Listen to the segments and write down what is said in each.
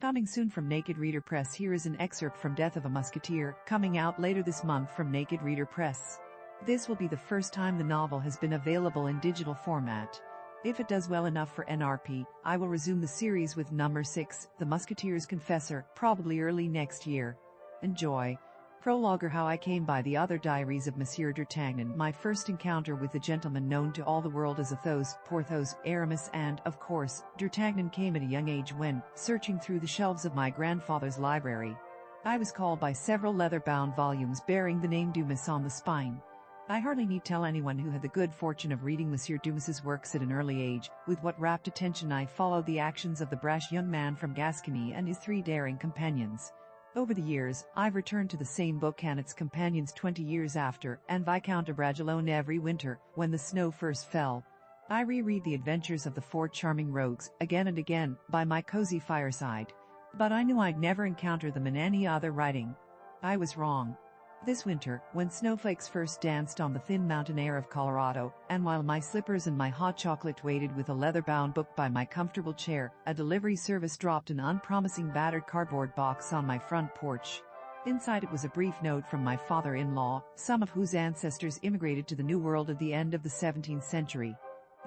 Coming soon from Naked Reader Press, here is an excerpt from Death of a Musketeer, coming out later this month from Naked Reader Press. This will be the first time the novel has been available in digital format. If it does well enough for NRP, I will resume the series with number 6, The Musketeer's Confessor, probably early next year. Enjoy. Prologue, or How I Came by the Other Diaries of Monsieur d'Artagnan, my first encounter with the gentleman known to all the world as Athos, Porthos, Aramis, and, of course, d'Artagnan came at a young age when, searching through the shelves of my grandfather's library, I was called by several leather-bound volumes bearing the name Dumas on the spine. I hardly need tell anyone who had the good fortune of reading Monsieur Dumas's works at an early age, with what rapt attention I followed the actions of the brash young man from Gascony and his 3 daring companions. Over the years, I've returned to the same book and its companions 20 years after, and Viscount de Bragelonne every winter, when the snow first fell. I reread the adventures of the 4 charming rogues, again and again, by my cozy fireside. But I knew I'd never encounter them in any other writing. I was wrong. This winter, when snowflakes first danced on the thin mountain air of Colorado, and while my slippers and my hot chocolate waited with a leather-bound book by my comfortable chair, a delivery service dropped an unpromising battered cardboard box on my front porch. Inside it was a brief note from my father-in-law, some of whose ancestors immigrated to the New World at the end of the 17th century.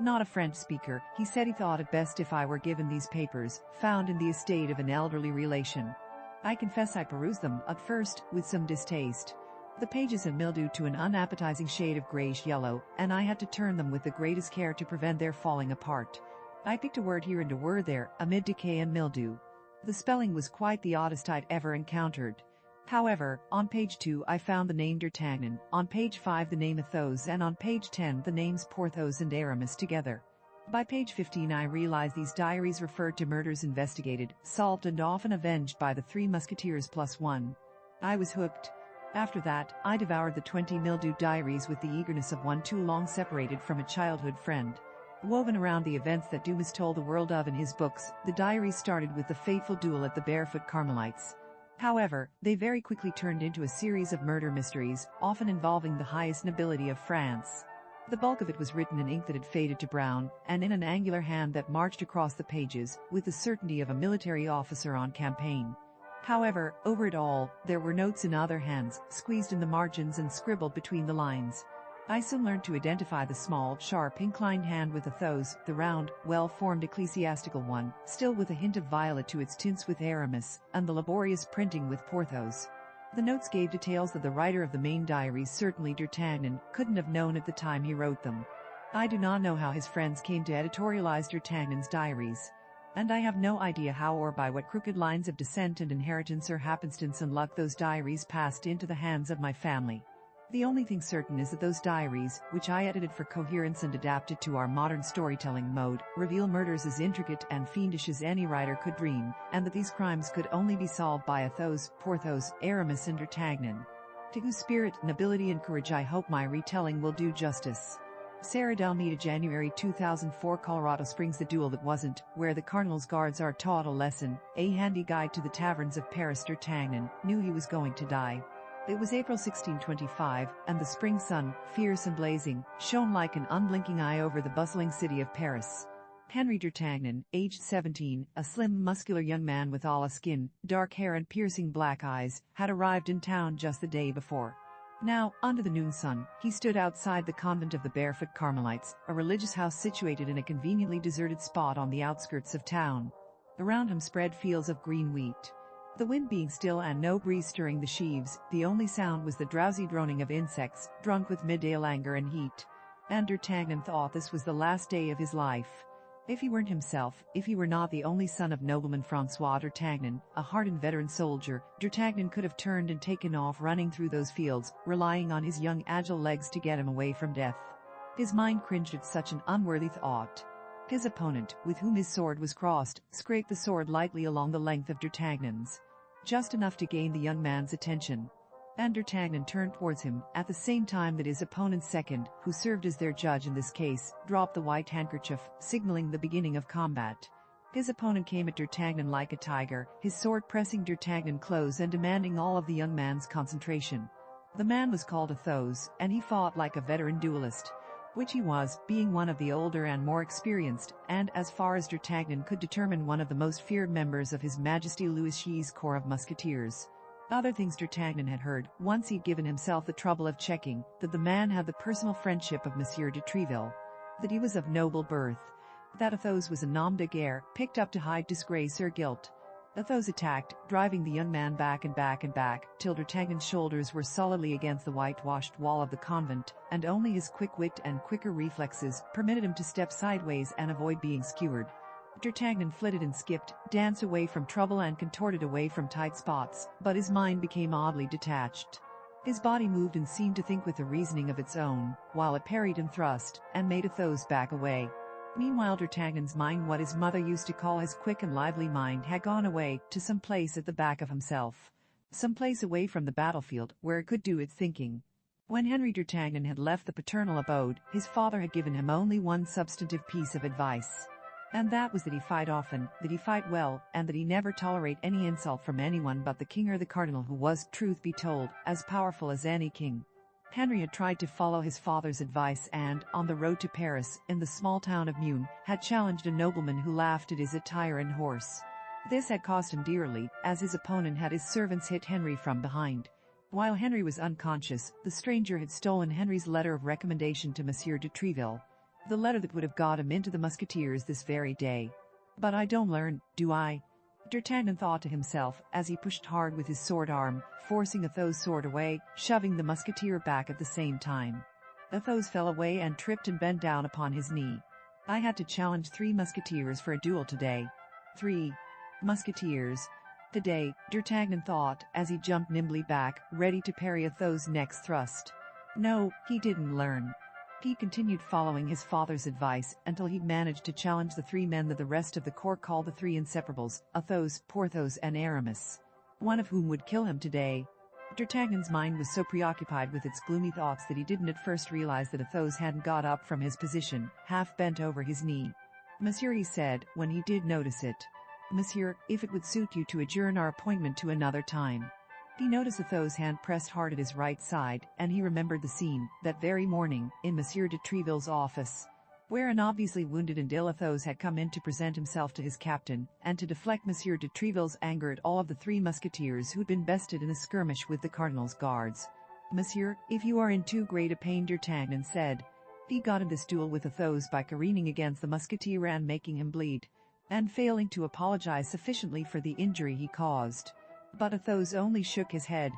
Not a French speaker, he said he thought it best if I were given these papers, found in the estate of an elderly relation. I confess I perused them, at first, with some distaste. The pages had mildewed to an unappetizing shade of grayish-yellow, and I had to turn them with the greatest care to prevent their falling apart. I picked a word here and a word there, amid decay and mildew. The spelling was quite the oddest I'd ever encountered. However, on page 2 I found the name d'Artagnan, on page 5 the name Athos, and on page 10 the names Porthos and Aramis together. By page 15 I realized these diaries referred to murders investigated, solved, and often avenged by the 3 musketeers plus 1. I was hooked. After that, I devoured the 20 mildewed diaries with the eagerness of one too long separated from a childhood friend. Woven around the events that Dumas told the world of in his books, the diaries started with the fateful duel at the Barefoot Carmelites. However, they very quickly turned into a series of murder mysteries, often involving the highest nobility of France. The bulk of it was written in ink that had faded to brown, and in an angular hand that marched across the pages, with the certainty of a military officer on campaign. However, over it all, there were notes in other hands, squeezed in the margins and scribbled between the lines. I soon learned to identify the small, sharp, inclined hand with Athos, the round, well-formed ecclesiastical one, still with a hint of violet to its tints with Aramis, and the laborious printing with Porthos. The notes gave details that the writer of the main diaries, certainly d'Artagnan, couldn't have known at the time he wrote them. I do not know how his friends came to editorialize d'Artagnan's diaries. And I have no idea how or by what crooked lines of descent and inheritance or happenstance and luck those diaries passed into the hands of my family. The only thing certain is that those diaries, which I edited for coherence and adapted to our modern storytelling mode, reveal murders as intricate and fiendish as any writer could dream, and that these crimes could only be solved by Athos, Porthos, Aramis, and d'Artagnan. To whose spirit, nobility, and courage I hope my retelling will do justice. Sarah Dalmeda, January 2004. Colorado Springs, The Duel That Wasn't, where the Cardinal's guards are taught a lesson, a handy guide to the taverns of Paris. D'Artagnan knew he was going to die. It was April 1625, and the spring sun, fierce and blazing, shone like an unblinking eye over the bustling city of Paris. Henry d'Artagnan, aged 17, a slim, muscular young man with olive skin, dark hair and piercing black eyes, had arrived in town just the day before. Now, under the noon sun, he stood outside the convent of the Barefoot Carmelites, a religious house situated in a conveniently deserted spot on the outskirts of town. Around him spread fields of green wheat. The wind being still and no breeze stirring the sheaves, the only sound was the drowsy droning of insects, drunk with midday languor and heat. And d'Artagnan thought this was the last day of his life. If he weren't himself, if he were not the only son of nobleman Francois d'Artagnan, a hardened veteran soldier, d'Artagnan could have turned and taken off running through those fields, relying on his young agile legs to get him away from death. His mind cringed at such an unworthy thought. His opponent, with whom his sword was crossed, scraped the sword lightly along the length of d'Artagnan's, just enough to gain the young man's attention. And d'Artagnan turned towards him, at the same time that his opponent's second, who served as their judge in this case, dropped the white handkerchief, signaling the beginning of combat. His opponent came at d'Artagnan like a tiger, his sword pressing d'Artagnan close and demanding all of the young man's concentration. The man was called Athos, and he fought like a veteran duelist. which he was, being one of the older and more experienced, and, as far as D'Artagnan could determine, one of the most feared members of His Majesty Louis XI's corps of musketeers. Other things D'Artagnan had heard, once he'd given himself the trouble of checking, that the man had the personal friendship of Monsieur de Treville, that he was of noble birth, that Athos was a nom de guerre, picked up to hide disgrace or guilt. Athos attacked, driving the young man back and back and back, till D'Artagnan's shoulders were solidly against the whitewashed wall of the convent, and only his quick wit and quicker reflexes permitted him to step sideways and avoid being skewered. D'Artagnan flitted and skipped, danced away from trouble and contorted away from tight spots, but his mind became oddly detached. His body moved and seemed to think with a reasoning of its own, while it parried and thrust, and made Athos back away. Meanwhile D'Artagnan's mind, what his mother used to call his quick and lively mind, had gone away to some place at the back of himself. Some place away from the battlefield, where it could do its thinking. When Henry D'Artagnan had left the paternal abode, his father had given him only one substantive piece of advice. And that was that he fight often, that he fight well, and that he never tolerate any insult from anyone but the king or the cardinal, who was, truth be told, as powerful as any king. Henry had tried to follow his father's advice and, on the road to Paris, in the small town of Meun, had challenged a nobleman who laughed at his attire and horse. This had cost him dearly, as his opponent had his servants hit Henry from behind. While Henry was unconscious, the stranger had stolen Henry's letter of recommendation to Monsieur de Treville, the letter that would have got him into the Musketeers this very day. But I don't learn, do I? D'Artagnan thought to himself, as he pushed hard with his sword arm, forcing Athos' sword away, shoving the musketeer back at the same time. Athos fell away and tripped and bent down upon his knee. I had to challenge 3 musketeers for a duel today. 3 musketeers. Today, D'Artagnan thought, as he jumped nimbly back, ready to parry Athos' next thrust. No, he didn't learn. He continued following his father's advice until he'd managed to challenge the 3 men that the rest of the corps called the 3 inseparables, Athos, Porthos and Aramis, one of whom would kill him today. D'Artagnan's mind was so preoccupied with its gloomy thoughts that he didn't at first realize that Athos hadn't got up from his position, half bent over his knee. Monsieur, he said, when he did notice it. Monsieur, if it would suit you to adjourn our appointment to another time. He noticed Athos' hand pressed hard at his right side, and he remembered the scene, that very morning, in Monsieur de Treville's office, where an obviously wounded and ill Athos had come in to present himself to his captain, and to deflect Monsieur de Treville's anger at all of the 3 musketeers who'd been bested in a skirmish with the cardinal's guards. Monsieur, if you are in too great a pain, D'Artagnan said. He got in this duel with Athos by careening against the musketeer and making him bleed, and failing to apologize sufficiently for the injury he caused. But Athos only shook his head.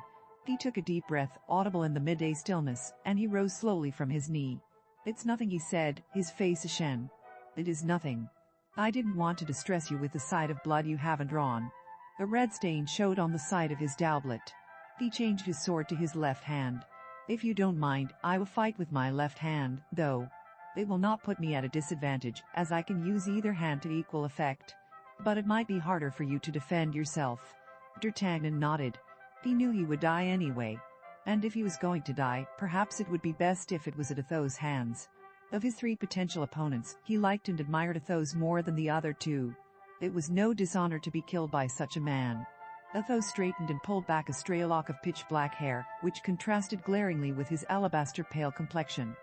He took a deep breath, audible in the midday stillness, and he rose slowly from his knee. It's nothing, he said, his face ashen. It is nothing. I didn't want to distress you with the sight of blood you haven't drawn. A red stain showed on the side of his doublet. He changed his sword to his left hand. If you don't mind, I will fight with my left hand, though. It will not put me at a disadvantage, as I can use either hand to equal effect. But it might be harder for you to defend yourself. D'Artagnan nodded. He knew he would die anyway. And if he was going to die, perhaps it would be best if it was at Athos' hands. Of his 3 potential opponents, he liked and admired Athos more than the other 2. It was no dishonor to be killed by such a man. Athos straightened and pulled back a stray lock of pitch-black hair, which contrasted glaringly with his alabaster-pale complexion.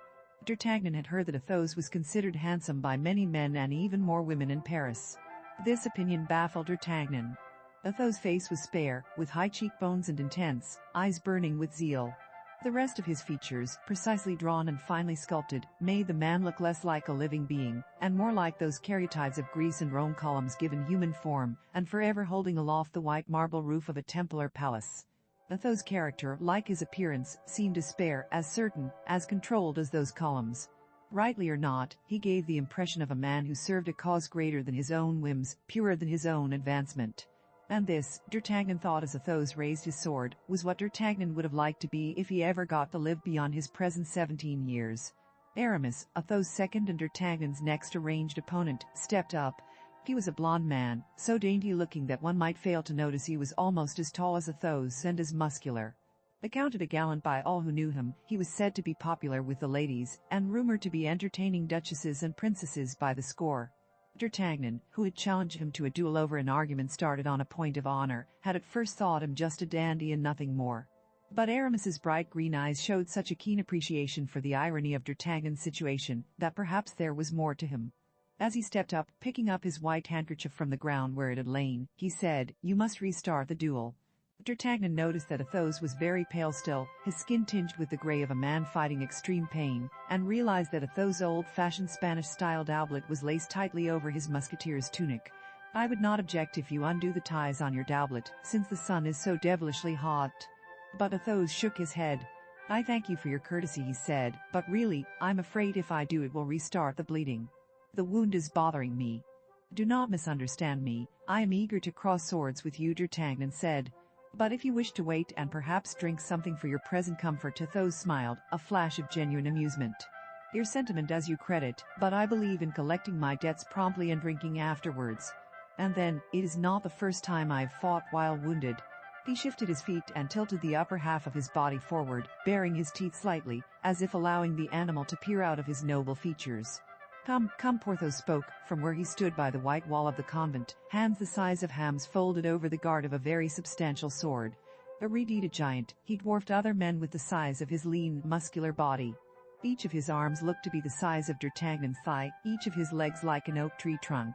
D'Artagnan had heard that Athos was considered handsome by many men and even more women in Paris. This opinion baffled D'Artagnan. Athos' face was spare, with high cheekbones and intense, eyes burning with zeal. The rest of his features, precisely drawn and finely sculpted, made the man look less like a living being, and more like those caryatides of Greece and Rome, columns given human form, and forever holding aloft the white marble roof of a temple or palace. Athos' character, like his appearance, seemed as spare, as certain, as controlled as those columns. Rightly or not, he gave the impression of a man who served a cause greater than his own whims, purer than his own advancement. And this, D'Artagnan thought as Athos raised his sword, was what D'Artagnan would have liked to be if he ever got to live beyond his present 17 years. Aramis, Athos' second and D'Artagnan's next arranged opponent, stepped up. He was a blond man, so dainty-looking that one might fail to notice he was almost as tall as Athos and as muscular. Accounted a gallant by all who knew him, he was said to be popular with the ladies, and rumored to be entertaining duchesses and princesses by the score. D'Artagnan, who had challenged him to a duel over an argument started on a point of honor, had at first thought him just a dandy and nothing more. But Aramis's bright green eyes showed such a keen appreciation for the irony of D'Artagnan's situation that perhaps there was more to him. As he stepped up, picking up his white handkerchief from the ground where it had lain, he said, "You must restart the duel." D'Artagnan noticed that Athos was very pale still, his skin tinged with the gray of a man fighting extreme pain, and realized that Athos' old-fashioned Spanish-style doublet was laced tightly over his musketeer's tunic. "I would not object if you undo the ties on your doublet, since the sun is so devilishly hot." But Athos shook his head. "I thank you for your courtesy," he said, "but really, I'm afraid if I do it will restart the bleeding. The wound is bothering me." "Do not misunderstand me. I am eager to cross swords with you," D'Artagnan said. "But if you wish to wait and perhaps drink something for your present comfort," Athos smiled, a flash of genuine amusement. "Your sentiment does you credit, but I believe in collecting my debts promptly and drinking afterwards. And then, it is not the first time I've fought while wounded." He shifted his feet and tilted the upper half of his body forward, baring his teeth slightly, as if allowing the animal to peer out of his noble features. Come, Porthos spoke, from where he stood by the white wall of the convent, hands the size of hams folded over the guard of a very substantial sword. A red-headed giant, he dwarfed other men with the size of his lean, muscular body. Each of his arms looked to be the size of D'Artagnan's thigh, each of his legs like an oak tree trunk.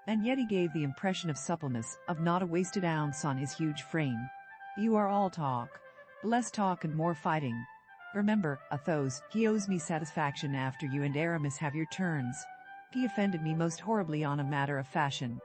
And yet he gave the impression of suppleness, of not a wasted ounce on his huge frame. "You are all talk. Less talk and more fighting. Remember, Athos, he owes me satisfaction after you and Aramis have your turns. He offended me most horribly on a matter of fashion."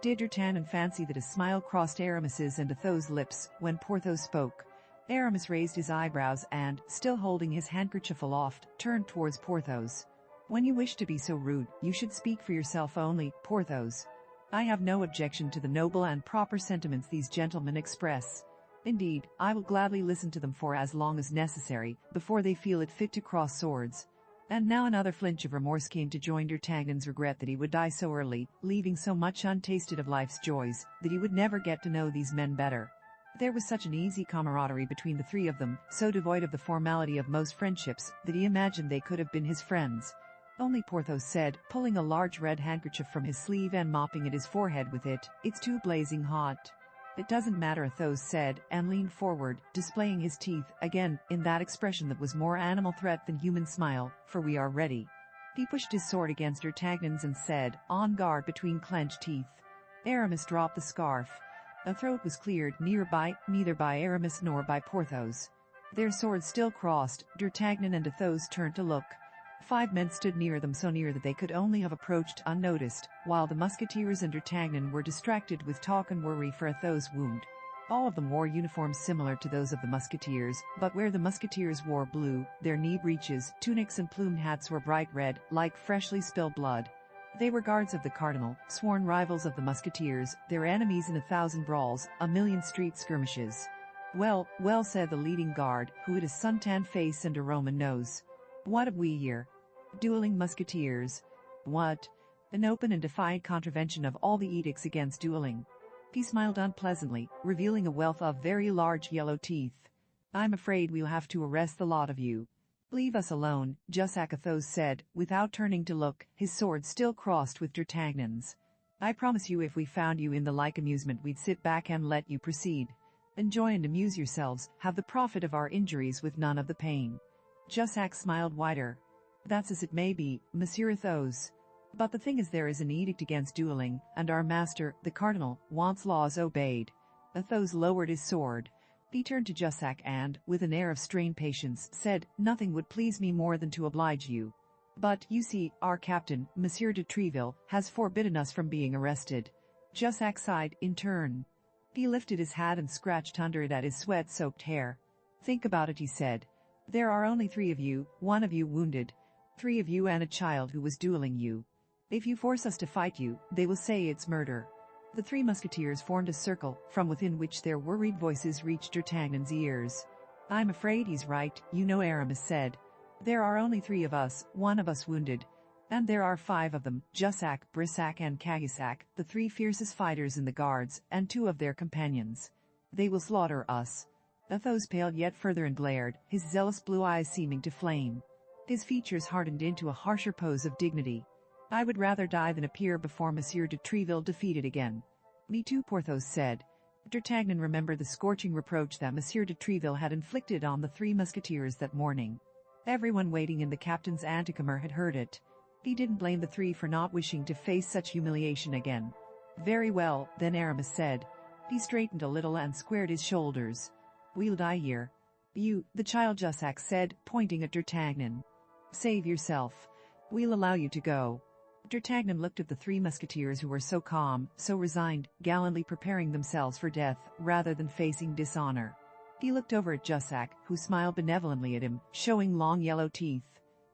Did D'Artagnan fancy that a smile crossed Aramis's and Athos' lips when Porthos spoke? Aramis raised his eyebrows and, still holding his handkerchief aloft, turned towards Porthos. "When you wish to be so rude, you should speak for yourself only, Porthos. I have no objection to the noble and proper sentiments these gentlemen express. Indeed, I will gladly listen to them for as long as necessary, before they feel it fit to cross swords." And now another flinch of remorse came to join D'Artagnan's regret that he would die so early, leaving so much untasted of life's joys, that he would never get to know these men better. There was such an easy camaraderie between the three of them, so devoid of the formality of most friendships, that he imagined they could have been his friends. Only Porthos said, pulling a large red handkerchief from his sleeve and mopping at his forehead with it, "It's too blazing hot." "It doesn't matter," Athos said, and leaned forward, displaying his teeth, again, in that expression that was more animal threat than human smile, "for we are ready." He pushed his sword against D'Artagnan's and said, on guard between clenched teeth. Aramis dropped the scarf. A throat was cleared, neither by Aramis nor by Porthos. Their swords still crossed, D'Artagnan and Athos turned to look. 5 men stood near them, so near that they could only have approached unnoticed, while the musketeers and D'Artagnan were distracted with talk and worry for Athos' wound. All of them wore uniforms similar to those of the musketeers, but where the musketeers wore blue, their knee breeches, tunics and plumed hats were bright red, like freshly spilled blood. They were guards of the cardinal, sworn rivals of the musketeers, their enemies in 1,000 brawls, 1,000,000 street skirmishes. Well, said the leading guard, who had a suntan face and a Roman nose. "What have we here? Dueling musketeers. What? An open and defiant contravention of all the edicts against dueling." He smiled unpleasantly, revealing a wealth of very large yellow teeth. "I'm afraid we'll have to arrest the lot of you." "Leave us alone," Jussac Athos said, without turning to look, his sword still crossed with D'Artagnan's. "I promise you if we found you in the like amusement we'd sit back and let you proceed. Enjoy and amuse yourselves, have the profit of our injuries with none of the pain." Jussac smiled wider. "That's as it may be, Monsieur Athos. But the thing is there is an edict against dueling, and our master, the cardinal, wants laws obeyed." Athos lowered his sword. He turned to Jussac and, with an air of strained patience, said, "Nothing would please me more than to oblige you. But, you see, our captain, Monsieur de Treville, has forbidden us from being arrested." Jussac sighed in turn. He lifted his hat and scratched under it at his sweat-soaked hair. "Think about it," he said. "There are only 3 of you, 1 of you wounded. 3 of you and a child who was dueling you. If you force us to fight you, they will say it's murder." The 3 musketeers formed a circle, from within which their worried voices reached D'Artagnan's ears. "I'm afraid he's right, you know," Aramis said. "There are only 3 of us, 1 of us wounded. And there are 5 of them, Jussac, Brissac and Cahusac, the 3 fiercest fighters in the guards, and 2 of their companions. They will slaughter us." Athos paled yet further and glared, his zealous blue eyes seeming to flame. His features hardened into a harsher pose of dignity. "I would rather die than appear before Monsieur de Treville defeated again." "Me too," Porthos said. D'Artagnan remembered the scorching reproach that Monsieur de Treville had inflicted on the three musketeers that morning. Everyone waiting in the captain's antechamber had heard it. He didn't blame the three for not wishing to face such humiliation again. "Very well, then," Aramis said. He straightened a little and squared his shoulders. "We'll die here." "You," the child Jussac said, pointing at D'Artagnan. "Save yourself. We'll allow you to go." D'Artagnan looked at the three musketeers who were so calm, so resigned, gallantly preparing themselves for death, rather than facing dishonor. He looked over at Jussac, who smiled benevolently at him, showing long yellow teeth.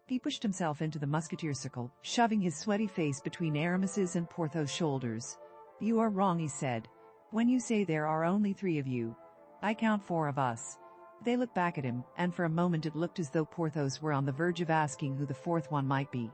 He pushed himself into the musketeer circle, shoving his sweaty face between Aramis's and Porthos' shoulders. "You are wrong," he said. "When you say there are only three of you, I count four of us." They looked back at him, and for a moment it looked as though Porthos were on the verge of asking who the fourth one might be.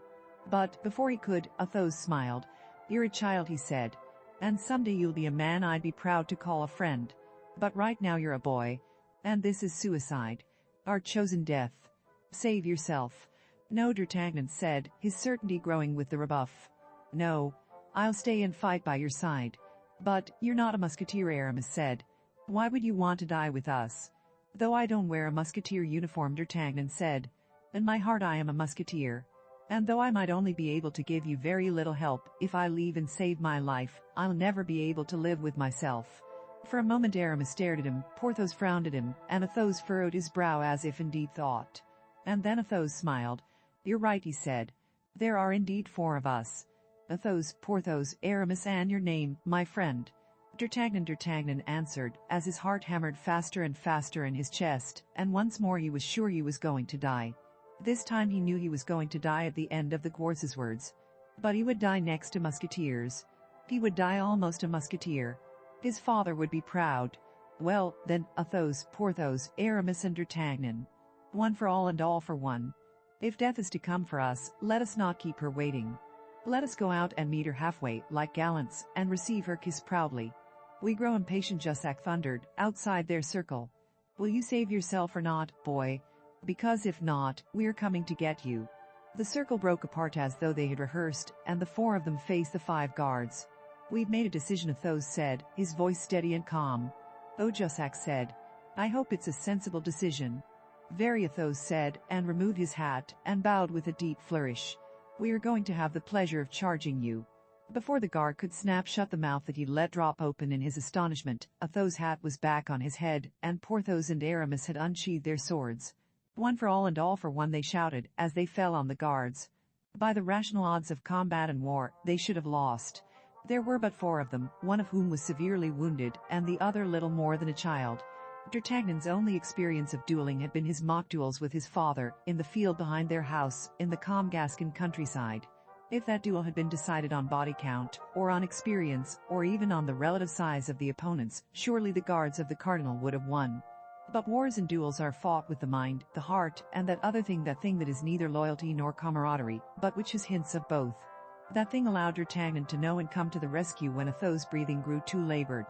But, before he could, Athos smiled. "You're a child," he said. "And someday you'll be a man I'd be proud to call a friend. But right now you're a boy. And this is suicide. Our chosen death. Save yourself." "No," D'Artagnan said, his certainty growing with the rebuff. "No. I'll stay and fight by your side." "But, you're not a musketeer," Aramis said. "Why would you want to die with us?" "Though I don't wear a musketeer uniform," D'Artagnan said. "In my heart I am a musketeer. And though I might only be able to give you very little help, if I leave and save my life, I'll never be able to live with myself." For a moment Aramis stared at him, Porthos frowned at him, and Athos furrowed his brow as if indeed thought. And then Athos smiled. "You're right," he said. "There are indeed four of us. Athos, Porthos, Aramis, and your name, my friend." D'Artagnan answered, as his heart hammered faster and faster in his chest, and once more he was sure he was going to die. This time he knew he was going to die at the end of the Guards' words. But he would die next to musketeers. He would die almost a musketeer. His father would be proud. Well, then, Athos, Porthos, Aramis, and D'Artagnan. One for all and all for one. If death is to come for us, let us not keep her waiting. Let us go out and meet her halfway, like gallants, and receive her kiss proudly. We grow impatient, Jussac thundered, outside their circle. Will you save yourself or not, boy? Because if not, we're coming to get you. The circle broke apart as though they had rehearsed, and the four of them faced the five guards. "We've made a decision," Athos said, his voice steady and calm. "Oh," Jussac said. "I hope it's a sensible decision." "Very," Athos said, and removed his hat, and bowed with a deep flourish. "We are going to have the pleasure of charging you." Before the guard could snap shut the mouth that he'd let drop open in his astonishment, Athos' hat was back on his head, and Porthos and Aramis had unsheathed their swords. "One for all and all for one," they shouted, as they fell on the guards. By the rational odds of combat and war, they should have lost. There were but four of them, one of whom was severely wounded, and the other little more than a child. D'Artagnan's only experience of dueling had been his mock duels with his father, in the field behind their house, in the calm Gascon countryside. If that duel had been decided on body count, or on experience, or even on the relative size of the opponents, surely the guards of the cardinal would have won. But wars and duels are fought with the mind, the heart, and that thing that is neither loyalty nor camaraderie, but which has hints of both. That thing allowed D'Artagnan to know and come to the rescue when Athos' breathing grew too labored.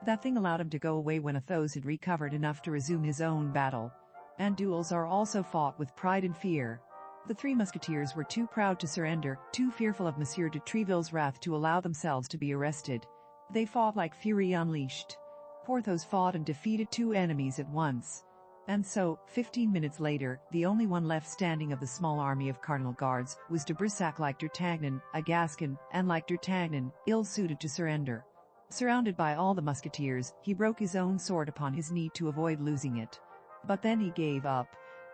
That thing allowed him to go away when Athos had recovered enough to resume his own battle. And duels are also fought with pride and fear. The three musketeers were too proud to surrender, too fearful of Monsieur de Treville's wrath to allow themselves to be arrested. They fought like fury unleashed. Porthos fought and defeated two enemies at once. And so, 15 minutes later, the only one left standing of the small army of cardinal guards was de Brissac, like D'Artagnan, a Gascon, and like D'Artagnan, ill-suited to surrender. Surrounded by all the musketeers, he broke his own sword upon his knee to avoid losing it. But then he gave up.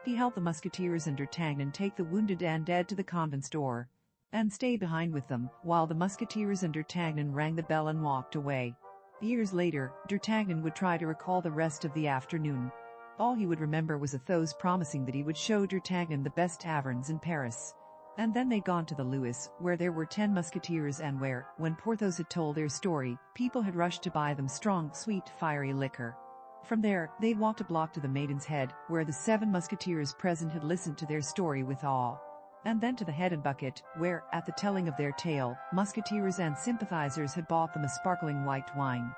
He helped the musketeers and D'Artagnan take the wounded and dead to the convent's door, and stayed behind with them, while the musketeers and D'Artagnan rang the bell and walked away. Years later, D'Artagnan would try to recall the rest of the afternoon. All he would remember was Athos promising that he would show D'Artagnan the best taverns in Paris. And then they'd gone to the Louis, where there were 10 musketeers and where, when Porthos had told their story, people had rushed to buy them strong, sweet, fiery liquor. From there, they'd walked a block to the Maiden's Head, where the 7 musketeers present had listened to their story with awe. And then to the Head and Bucket, where, at the telling of their tale, musketeers and sympathizers had bought them a sparkling white wine.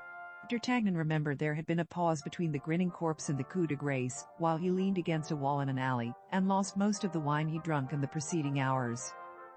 D'Artagnan remembered there had been a pause between the grinning corpse and the coup de grace, while he leaned against a wall in an alley, and lost most of the wine he'd drunk in the preceding hours.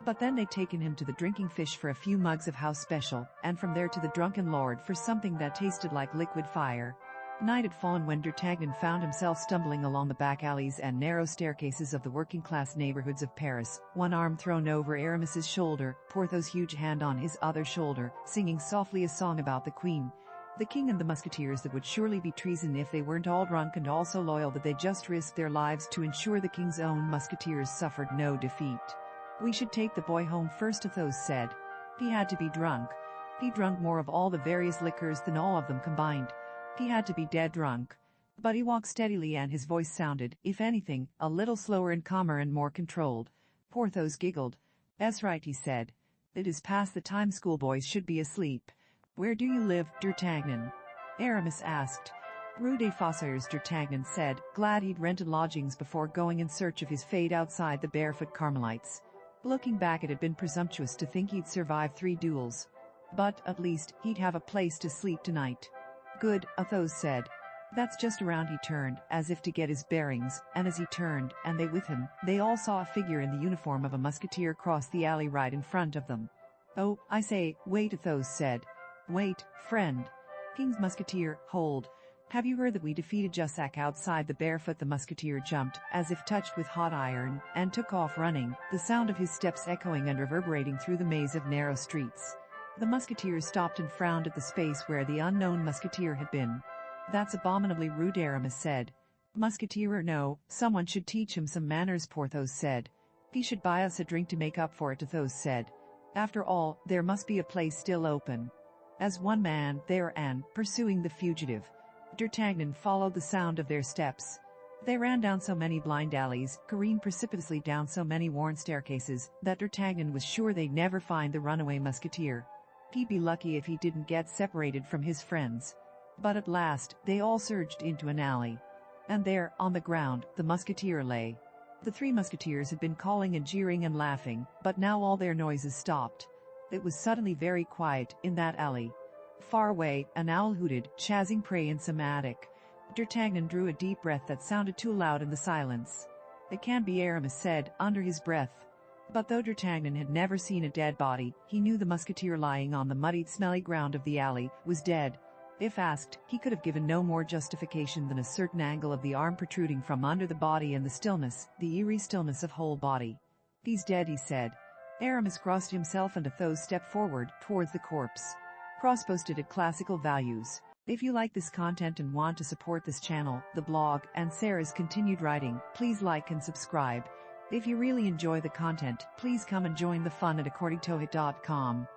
But then they'd taken him to the drinking fish for a few mugs of house special, and from there to the drunken lord for something that tasted like liquid fire. Night had fallen when D'Artagnan found himself stumbling along the back alleys and narrow staircases of the working-class neighborhoods of Paris, one arm thrown over Aramis's shoulder, Porthos' huge hand on his other shoulder, singing softly a song about the queen, the king and the musketeers. That would surely be treason if they weren't all drunk and all so loyal that they just risked their lives to ensure the king's own musketeers suffered no defeat. We should take the boy home first, Athos said. He had to be drunk. He drunk more of all the various liquors than all of them combined. He had to be dead drunk. But he walked steadily and his voice sounded, if anything, a little slower and calmer and more controlled. Porthos giggled. That's right, he said. It is past the time schoolboys should be asleep. Where do you live, D'Artagnan? Aramis asked. Rue des Fossoyeurs, D'Artagnan said, glad he'd rented lodgings before going in search of his fate outside the Barefoot Carmelites. Looking back, it had been presumptuous to think he'd survive 3 duels. But, at least, he'd have a place to sleep tonight. Good, Athos said. That's just around. He turned, as if to get his bearings, and as he turned, and they with him, they all saw a figure in the uniform of a musketeer cross the alley right in front of them. Oh, I say, wait, Athos said. Wait, friend. King's musketeer, hold. Have you heard that we defeated Jussac outside the Barefoot? The musketeer jumped, as if touched with hot iron, and took off running, the sound of his steps echoing and reverberating through the maze of narrow streets. The musketeer stopped and frowned at the space where the unknown musketeer had been. That's abominably rude, Aramis said. Musketeer or no, someone should teach him some manners, Porthos said. He should buy us a drink to make up for it, Athos said. After all, there must be a place still open. As one man, they ran, pursuing the fugitive. D'Artagnan followed the sound of their steps. They ran down so many blind alleys, careened precipitously down so many worn staircases, that D'Artagnan was sure they'd never find the runaway musketeer. He'd be lucky if he didn't get separated from his friends. But at last, they all surged into an alley. And there, on the ground, the musketeer lay. The 3 musketeers had been calling and jeering and laughing, but now all their noises stopped. It was suddenly very quiet in that alley. Far away, an owl hooted, chasing prey in some attic. D'Artagnan drew a deep breath that sounded too loud in the silence. It can't be, Aramis said, under his breath. But though D'Artagnan had never seen a dead body, he knew the musketeer lying on the muddied, smelly ground of the alley was dead. If asked, he could have given no more justification than a certain angle of the arm protruding from under the body and the stillness, the eerie stillness of whole body. He's dead, he said. Aramis crossed himself and Athos stepped forward, towards the corpse. Cross-posted at classical values. If you like this content and want to support this channel, the blog, and Sarah's continued writing, please like and subscribe. If you really enjoy the content, please come and join the fun at accordingtohoyt.com.